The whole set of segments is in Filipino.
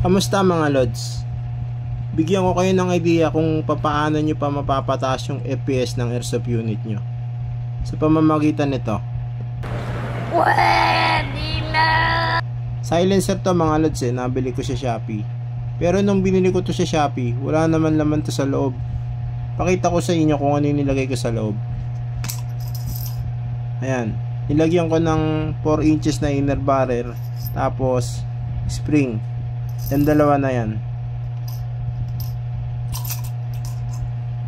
Kamusta mga lods? Bigyan ko kayo ng idea kung paano nyo pa mapapataas yung FPS ng airsoft unit nyo sa pamamagitan nito. Pwede na! Silencer to mga lods nabili ko sa Shopee. Pero nung binili ko to sa Shopee, wala naman laman to sa loob. Pakita ko sa inyo kung ano yung nilagay ko sa loob. Ayan, nilagyan ko ng 4 inches na inner barrel, tapos spring. Yung dalawa na yan.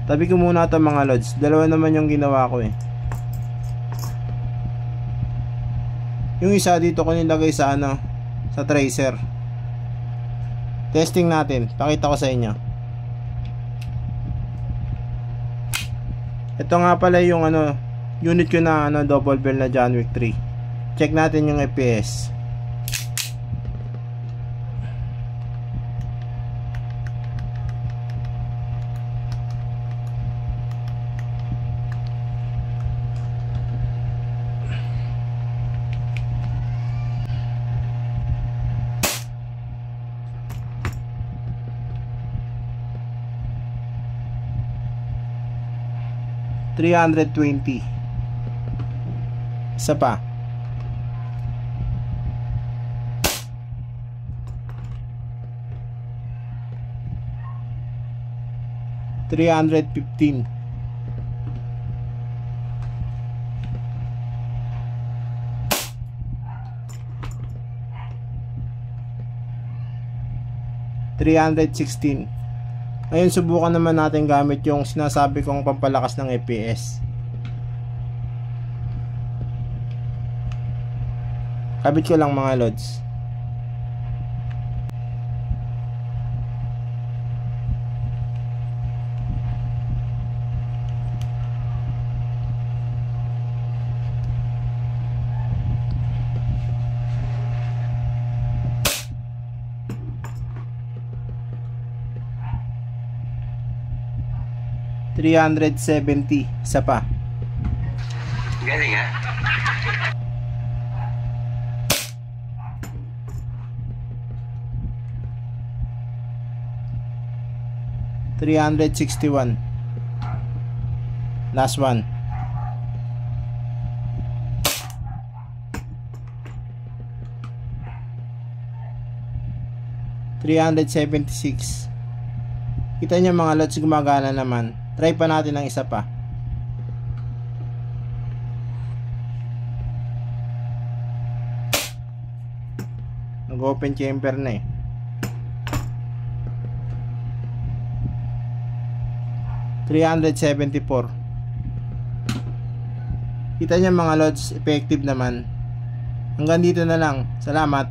Tabi ko muna ito mga lods. Dalawa naman yung ginawa ko eh. Yung isa dito ko nilagay sa sa tracer. Testing natin. Pakita ko sa inyo. Ito nga pala yung unit ko na double barrel na John Wick 3. Check natin yung FPS. $320. Isa pa. $315. $316. Ngayon subukan naman natin gamit yung sinasabi kong pampalakas ng FPS. Kabit ko lang mga lods. $370. Isa pa. Galing ha? $361. Last one. $376. Kita nyo mga lods, gumagana naman. Try pa natin ng isa pa. Nag-open chamber na eh. $374. Kita niyo mga lods, effective naman. Hanggang dito na lang. Salamat.